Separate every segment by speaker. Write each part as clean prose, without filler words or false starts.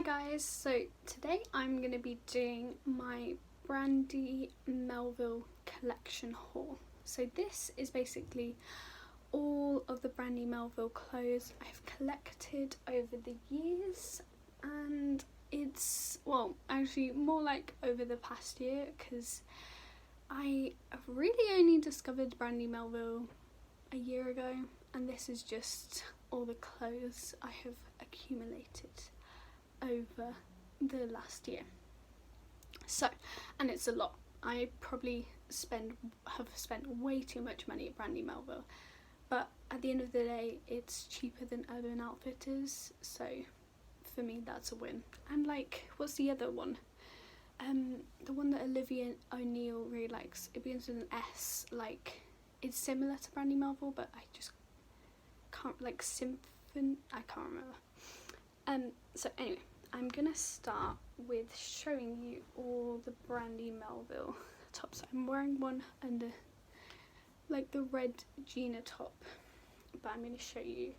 Speaker 1: guys, so today I'm going to be doing my Brandy Melville collection haul. So this is basically all of the Brandy Melville clothes I've collected over the years, and it's, well, actually more like over the past year, because I have really only discovered Brandy Melville a year ago, and this is just all the clothes I have accumulated over the last year. So, and it's a lot. I probably have spent way too much money at Brandy Melville, but at the end of the day it's cheaper than Urban Outfitters, so for me that's a win. And like, what's the other one? The one that Olivia O'Neill really likes, it begins with an S, like it's similar to Brandy Melville, but I just can't, like I can't remember. So anyway, I'm gonna start with showing you all the Brandy Melville tops. I'm wearing one under, like, the red Gina top, but I'm gonna show you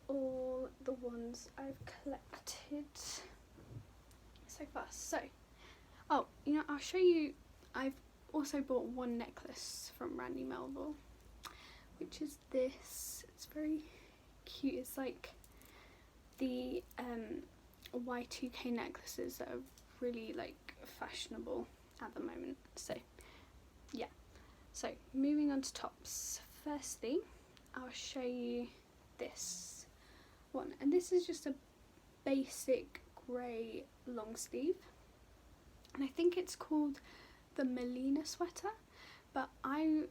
Speaker 1: all the ones I've collected so far. So, oh, you know, I'll show you, I've also bought one necklace from Brandy Melville, which is this. It's very cute. It's like the Y2K necklaces that are really like fashionable at the moment. So yeah, so moving on to tops. Firstly, I'll show you this one, and this is just a basic grey long sleeve, and I think it's called the Molina Sweater, but I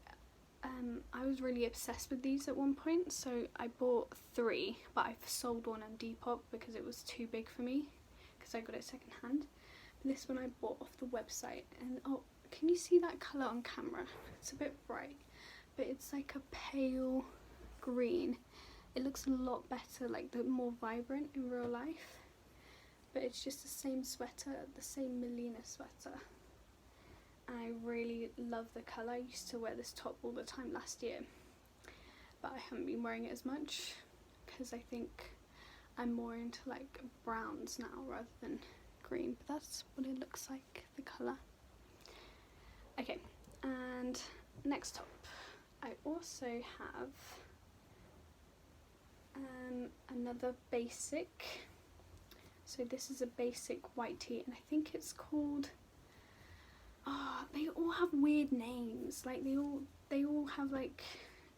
Speaker 1: was really obsessed with these at one point, so I bought 3, but I've sold one on Depop because it was too big for me, because I got it second hand. But this one I bought off the website, and oh, can you see that colour on camera? It's a bit bright, but it's like a pale green. It looks a lot better, like the more vibrant in real life, but it's just the same sweater, the same Molina sweater. And I really love the colour. I used to wear this top all the time last year, but I haven't been wearing it as much because I think I'm more into like browns now rather than green, but that's what it looks like, the colour. Okay, and next top, I also have another basic. So this is a basic white tee, and I think it's called, they all have weird names, like they all have, like,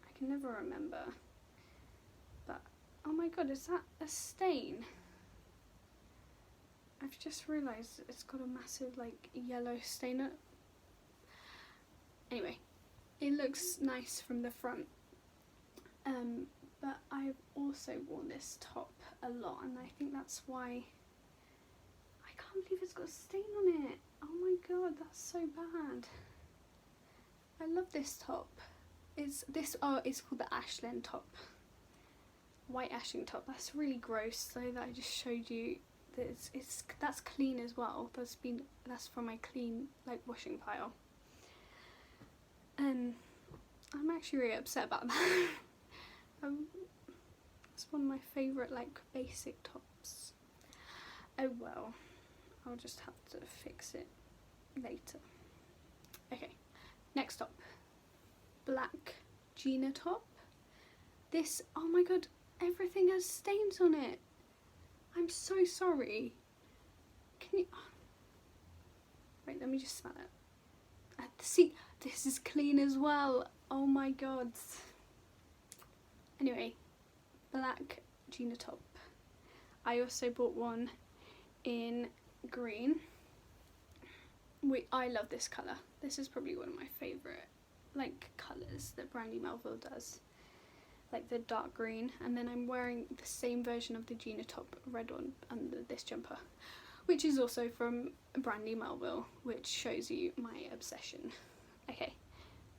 Speaker 1: I can never remember, but oh my god, is that a stain? I've just realised it's got a massive like yellow stain on it. Anyway, it looks nice from the front, but I've also worn this top a lot, and I think that's why I can't believe it's got a stain on it. Oh my god, that's so bad. I love this top. It's called the Ashland top. White Ashland top. That's really gross, though, that I just showed you. That that's clean as well. That's from my clean, like, washing pile. And I'm actually really upset about that. It's one of my favourite, like, basic tops. Oh well. I'll just have to fix it later. Okay, next up, black Gina top. This, oh my god, everything has stains on it. I'm so sorry. Can you, wait, let me just smell it. See, this is clean as well. Oh my god. Anyway, black Gina top. I also bought one in green. I love this colour. This is probably one of my favourite, like, colours that Brandy Melville does, like the dark green. And then I'm wearing the same version of the Gina top, red one, under this jumper, which is also from Brandy Melville, which shows you my obsession. Okay,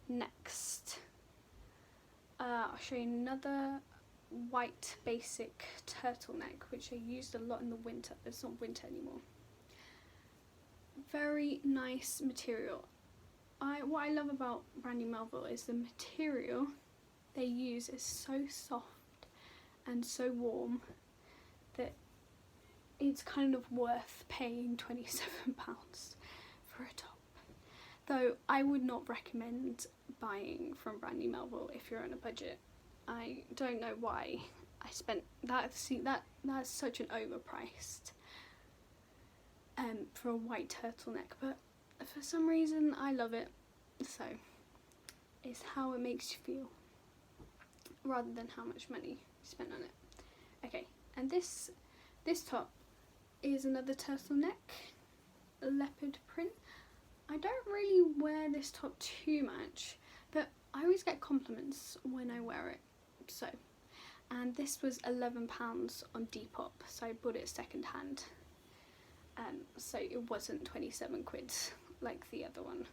Speaker 1: next, I'll show you another white basic turtleneck, which I used a lot in the winter, but it's not winter anymore. Very nice material. What I love about Brandy Melville is the material they use is so soft and so warm that it's kind of worth paying £27 for a top. Though I would not recommend buying from Brandy Melville if you're on a budget. I don't know why I spent that. See, that's such an overpriced for a white turtleneck, but for some reason I love it. So it's how it makes you feel rather than how much money you spent on it. Okay, and this top is another turtleneck, leopard print. I don't really wear this top too much, but I always get compliments when I wear it. So, and this was £11 on Depop, so I bought it second hand. So it wasn't 27 quid like the other one.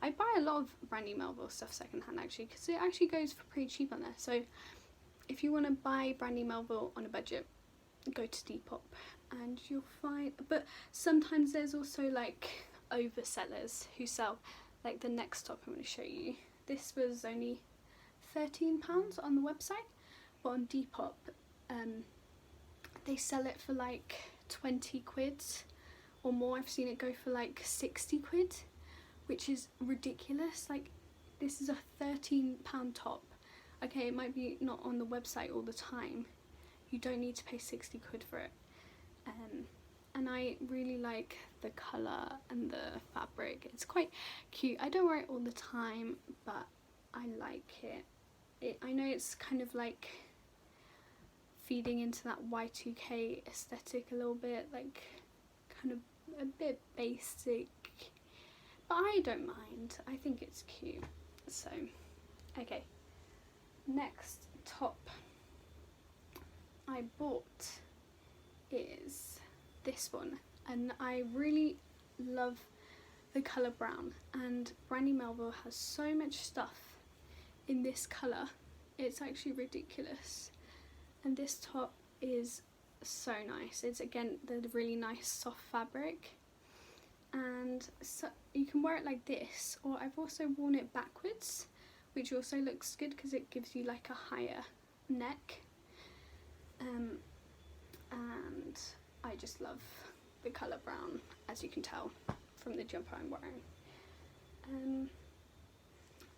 Speaker 1: I buy a lot of Brandy Melville stuff second hand actually, because it actually goes for pretty cheap on there. So if you want to buy Brandy Melville on a budget, go to Depop and you'll find, but sometimes there's also like oversellers who sell, like the next top I'm going to show you. This was only £13 on the website, but on Depop they sell it for like 20 quid or more. I've seen it go for like 60 quid, which is ridiculous. Like, this is a £13 top. Okay, it might be not on the website all the time. You don't need to pay 60 quid for it. And I really like the colour and the fabric. It's quite cute. I don't wear it all the time, but I like it. I know it's kind of like feeding into that Y2K aesthetic a little bit, like kind of a bit basic, but I don't mind. I think it's cute. So, okay, next top I bought is this one, and I really love the colour brown, and Brandy Melville has so much stuff in this colour, it's actually ridiculous. And this top is so nice. It's again the really nice soft fabric, and so you can wear it like this, or I've also worn it backwards, which also looks good because it gives you like a higher neck. And I just love the colour brown, as you can tell from the jumper I'm wearing.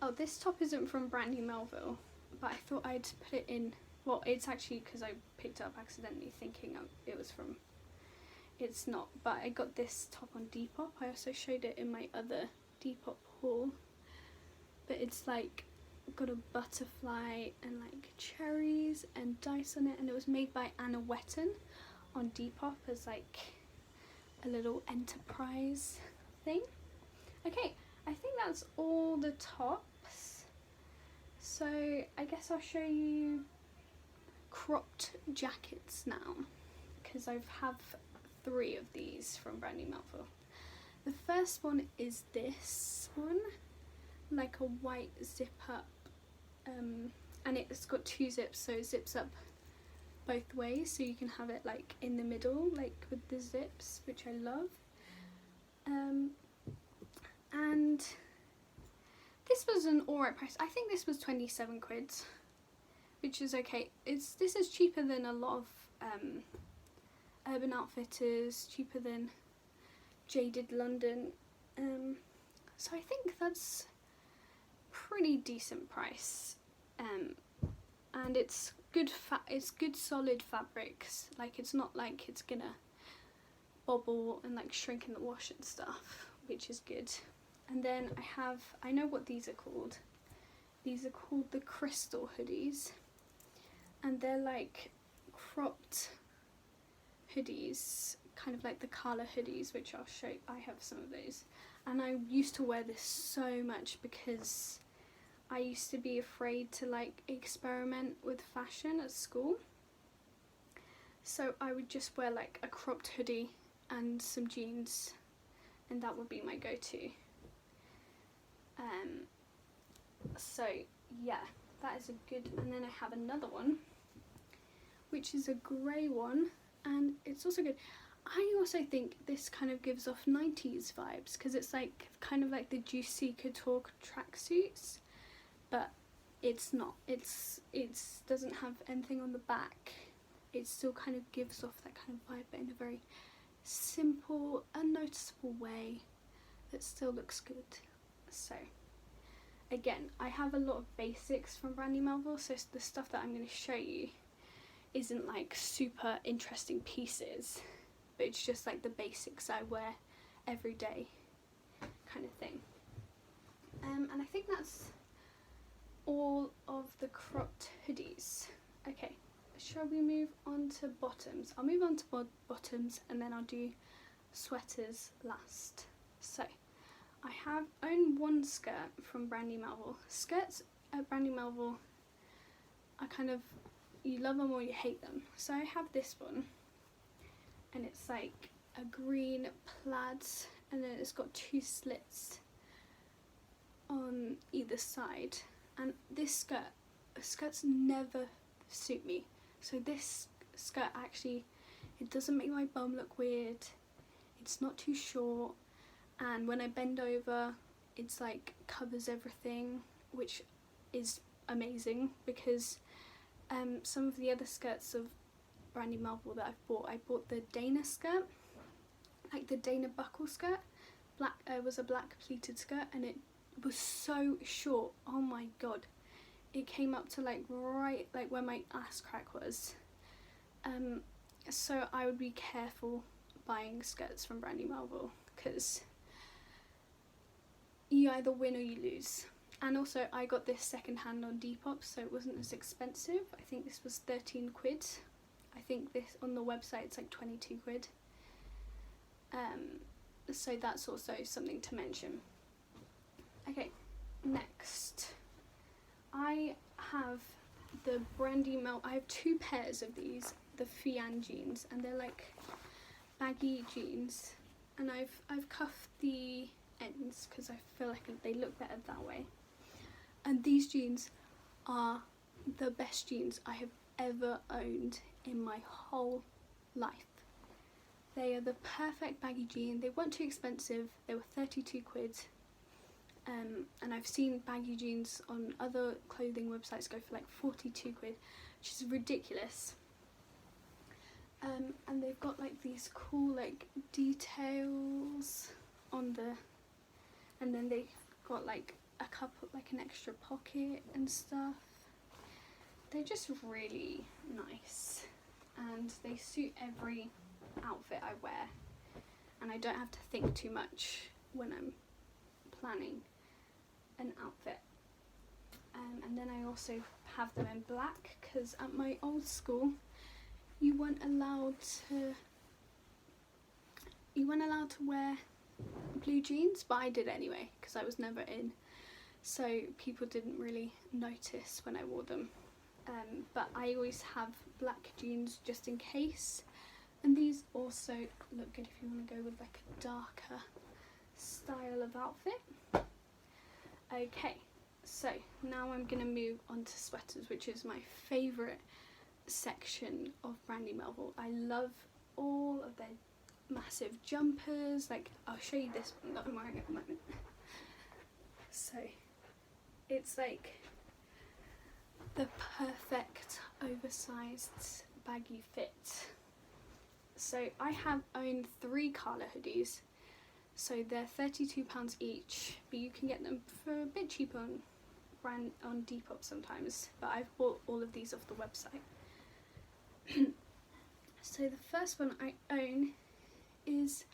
Speaker 1: Oh, this top isn't from Brandy Melville, but I thought I'd put it in. Well, it's actually because I picked it up accidentally thinking it was from. It's not, but I got this top on Depop. I also showed it in my other Depop haul. But it's like got a butterfly and like cherries and dice on it, and it was made by Anna Wetton on Depop as like a little enterprise thing. Okay, I think that's all the tops. So I guess I'll show you cropped jackets now, because I have 3 of these from Brandy Melville. The first one is this one, like a white zip up, and it's got 2 zips, so it zips up both ways, so you can have it like in the middle, like with the zips, which I love. And this was an alright price. I think this was 27 quid, which is okay. This is cheaper than a lot of Urban Outfitters, cheaper than Jaded London. So I think that's pretty decent price. And it's good solid fabrics. Like, it's not like it's gonna bobble and like shrink in the wash and stuff, which is good. And then I know what these are called. These are called the crystal hoodies, and they're like cropped hoodies, kind of like the Kala hoodies, which I'll show you. I have some of those, and I used to wear this so much because I used to be afraid to like experiment with fashion at school. So I would just wear like a cropped hoodie and some jeans, and that would be my go-to. So yeah, that is a good. And then I have another one, which is a grey one, and it's also good. I also think this kind of gives off 90s vibes, because it's like kind of like the Juicy Couture tracksuits, but it's not. It doesn't have anything on the back, it still kind of gives off that kind of vibe, but in a very simple, unnoticeable way that still looks good. So again, I have a lot of basics from Brandy Melville, so the stuff that I'm going to show you isn't like super interesting pieces, but it's just like the basics I wear every day kind of thing. And I think that's all of the cropped hoodies. Okay, shall we move on to bottoms? I'll move on to bottoms and then I'll do sweaters last. So I own one skirt from Brandy Melville. Skirts at Brandy Melville are kind of, you love them or you hate them. So I have this one, and it's like a green plaid, and then it's got 2 slits on either side. And this skirts never suit me. So this skirt actually, it doesn't make my bum look weird. It's not too short, and when I bend over, it's like covers everything, which is amazing, because some of the other skirts of Brandy Melville that I bought the Dana skirt, like the Dana buckle skirt, was a black pleated skirt, and it was so short. Oh my god, it came up to like right like where my ass crack was. So I would be careful buying skirts from Brandy Melville, because you either win or you lose. And also I got this second hand on Depop, so it wasn't as expensive. I think this was 13 quid. I think this on the website it's like 22 quid. So that's also something to mention. Okay, next I have the Brandy Melville. I have 2 pairs of these, the Fian jeans, and they're like baggy jeans, and I've cuffed the ends because I feel like they look better that way. And these jeans are the best jeans I have ever owned in my whole life. They are the perfect baggy jean. They weren't too expensive. They were 32 quid. And I've seen baggy jeans on other clothing websites go for like 42 quid, which is ridiculous. And they've got like these cool like details on the, and then they've got like a couple, like an extra pocket and stuff. They're just really nice, and they suit every outfit I wear, and I don't have to think too much when I'm planning an outfit. And then I also have them in black, because at my old school you weren't allowed to wear blue jeans, but I did anyway because I was never in, so people didn't really notice when I wore them. But I always have black jeans just in case, and these also look good if you want to go with like a darker style of outfit. Okay, so now I'm going to move on to sweaters, which is my favourite section of Brandy Melville. I love all of their massive jumpers. Like, I'll show you this one that I'm wearing at the moment. So it's like the perfect oversized baggy fit. So I have owned 3 Carla hoodies, so they're £32 each, but you can get them for a bit cheaper on Depop sometimes, but I've bought all of these off the website. So the first one I own is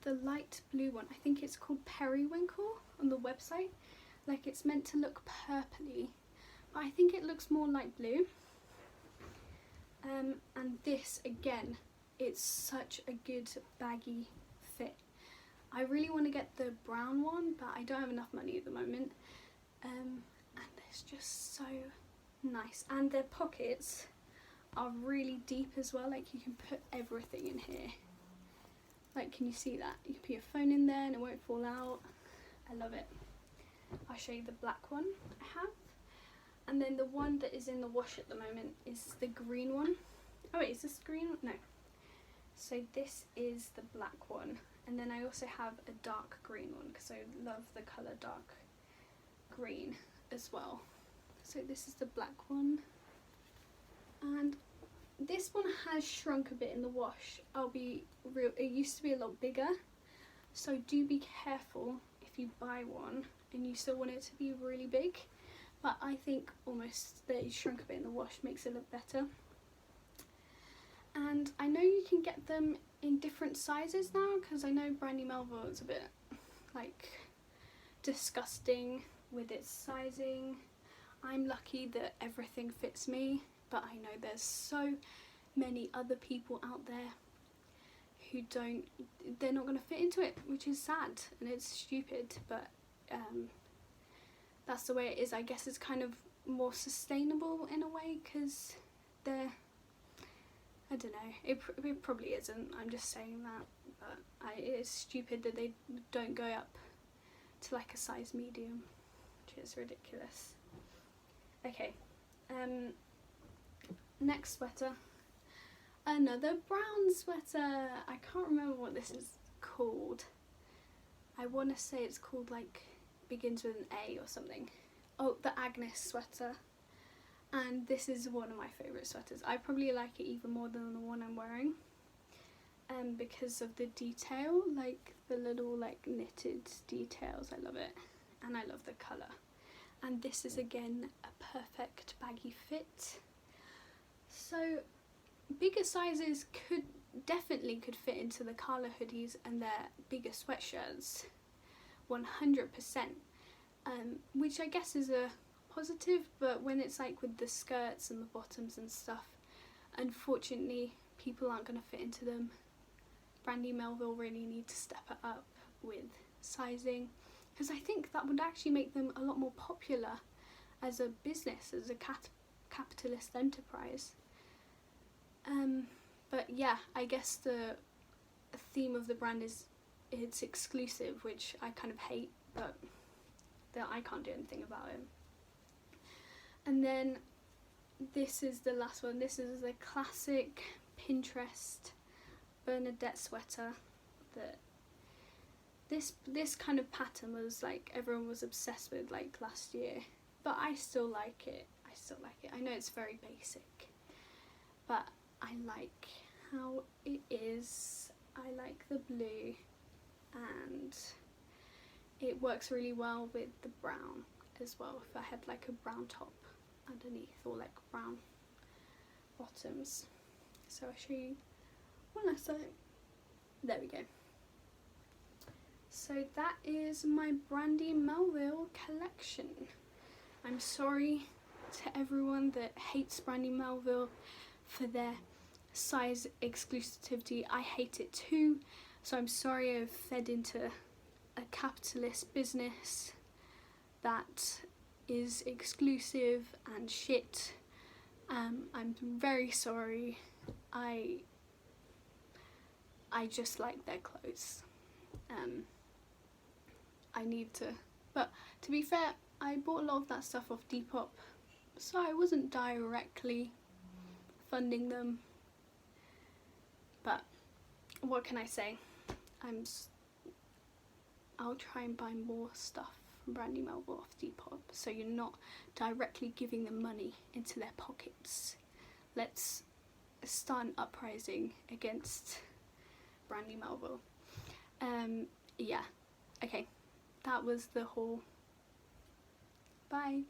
Speaker 1: the light blue one. I think it's called Periwinkle on the website. Like, it's meant to look purpley, but I think it looks more light blue. And this, again, it's such a good baggy fit. I really want to get the brown one, but I don't have enough money at the moment. And it's just so nice. And their pockets are really deep as well. Like, you can put everything in here. Like, can you see that? You can put your phone in there and it won't fall out. I love it. I'll show you the black one I have. And then the one that is in the wash at the moment is the green one. Oh wait, is this green? No. So this is the black one. And then I also have a dark green one because I love the colour dark green as well. So this is the black one. And this one has shrunk a bit in the wash. I'll be real, it used to be a lot bigger, so do be careful if you buy one and you still want it to be really big. But I think almost that it shrunk a bit in the wash makes it look better. And I know you can get them in different sizes now, because I know Brandy Melville is a bit like disgusting with its sizing. I'm lucky that everything fits me, but I know there's so many other people out there who they're not going to fit into it, which is sad and it's stupid, but that's the way it is. I guess it's kind of more sustainable in a way, because they're, I don't know, it probably isn't, I'm just saying that, but it is stupid that they don't go up to like a size medium, which is ridiculous. Okay, next sweater, another brown sweater. I can't remember what this is called. I want to say it's called like, begins with an A or something. Oh, the Agnes Sweater. And this is one of my favourite sweaters. I probably like it even more than the one I'm wearing, because of the detail, like the little like knitted details. I love it, and I love the colour. And this is again a perfect baggy fit. So bigger sizes definitely could fit into the Carla hoodies and their bigger sweatshirts, 100%, which I guess is a positive, but when it's like with the skirts and the bottoms and stuff, unfortunately people aren't going to fit into them. Brandy Melville really need to step it up with sizing, because I think that would actually make them a lot more popular as a business, as a capitalist enterprise. But yeah, I guess the theme of the brand is it's exclusive, which I kind of hate, but that I can't do anything about it. And then this is the last one. This is the classic Pinterest Bernadette Sweater. This kind of pattern was like everyone was obsessed with like last year, but I still like it. I know it's very basic, but I like how it is. I like the blue, and it works really well with the brown as well. If I had like a brown top underneath, or like brown bottoms. So I'll show you one last time. There we go. So that is my Brandy Melville collection. I'm sorry to everyone that hates Brandy Melville for their size exclusivity. I hate it too, so I'm sorry I've fed into a capitalist business that is exclusive and shit. I'm very sorry. I just like their clothes. I need to, but to be fair, I bought a lot of that stuff off Depop, so I wasn't directly funding them. But what can I say? I'll try and buy more stuff from Brandy Melville off Depop, so you're not directly giving them money into their pockets. Let's start an uprising against Brandy Melville. Yeah, okay, that was the haul. Bye.